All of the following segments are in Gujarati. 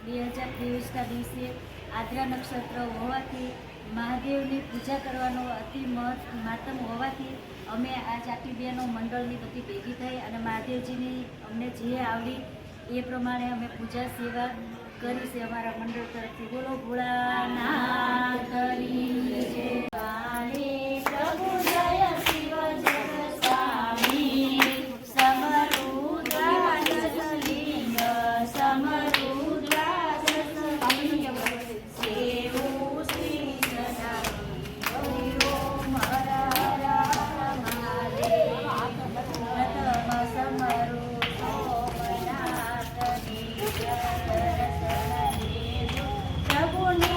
2023ના દિવસે આદ્રા નક્ષત્ર હોવાથી મહાદેવની પૂજા કરવાનો અતિ મહત્તમ હોવાથી અમે આ જાતિ બહેનો મંડળની બધી ભેગી થઈ અને મહાદેવજીની અમને જે આવડી એ પ્રમાણે અમે પૂજા સેવા કરી છે અમારા મંડળ તરફથી. બોલો ભોળાનાથની જય. પ્રભુ જય શિવ જય સ્વામી સમરુદ્રાજલિંગ સમરુદ્રાજલિંગ સેવું શ્રી સદાશિવ ઓમ હર હર હર મહાદેવ પ્રથમ સમરુ સોમનાથની જય દર્શન દેજો પ્રભુને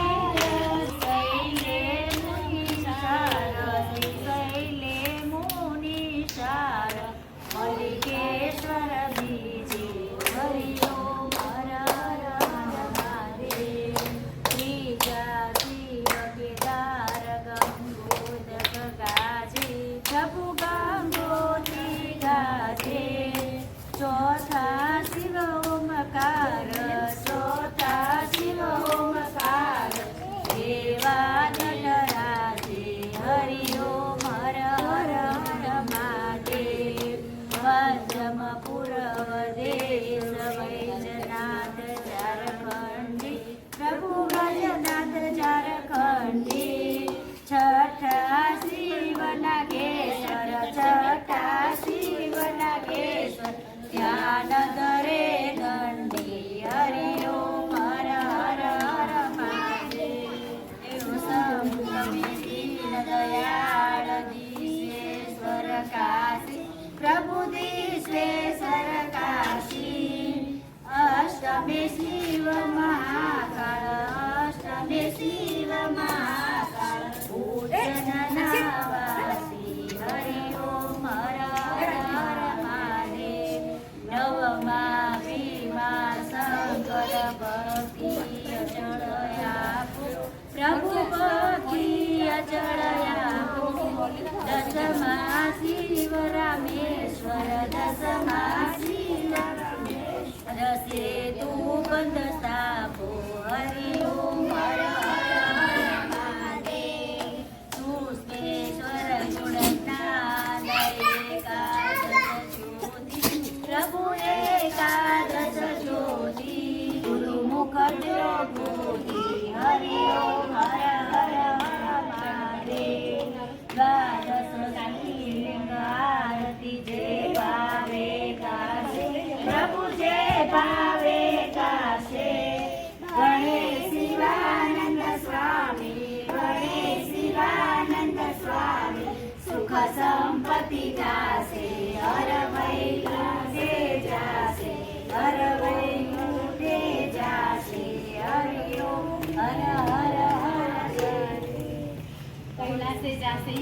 મલ્લિકેશ્વર બીજી હરિ ઓમ હર હર મહાદેવ. ત્રીજા શિવ કેદાર ગંગોદક ગાજે પ્રભુ ગંગોત્રી ગાજે. ચોથા શિવ ઓમકાર ચોથા શિવ ઓમકાર દેવા નટરાજે હરિ ઓમ હર હર હર મહાદેવ. પદ્મ પૂર્વદેશ વૈજનાથ ઝારખંડી પ્રભુ વૈજનાથ ઝારખંડી. છઠ્ઠા શિવ નાગેશ્વર છઠ્ઠા શિવ નાગેશ્વર ધ્યાન ધરે ગંડી હરિ ઓમ હર હર હર મહાદેવ. દીન દયાળ દિશેશ્વર કાશી પ્રભુ દિશેશ્વર કાશી. અષ્ટમે શિવ મહાકાળ અષ્ટમે શિવ મહાકાળ ઉજ્જૈનના વાસી હરિ ઓમ હર હર હર મહાદેવ. નવમા ભીમા શંકર ભક્તિ અચળ આપો પ્રભુ ભક્તિ અચળ આપો. દસમા શિવ રામેશ્વર દસમા શિવ દસે તું બંધ સ્થાપો હરિ ઓમ હર હર હર મહાદેવ. સુસ્મેશ્વર ગુણનાદ એકાદશ જ્યોતિ પ્રભુ એકાદશ જ્યોતિ. ગુરુમુખ જ્યોતિ હરિ ઓમ હર હર હર મહાદેવ. દ્વાદશ શિવલિંગ આરતી જે ભાવે ગાશે પ્રભુ જે ભાવે ગાશે. ગણેશ શિવાનંદ સ્વામી ગણેશ શિવાનંદ સ્વામી સુખ સંપત્તિ ગાશે હર વૈકુંઠે જાશે હર વૈકુંઠે જાશે હરિ ઓમ હર હર હર. કૈલાસે જાશે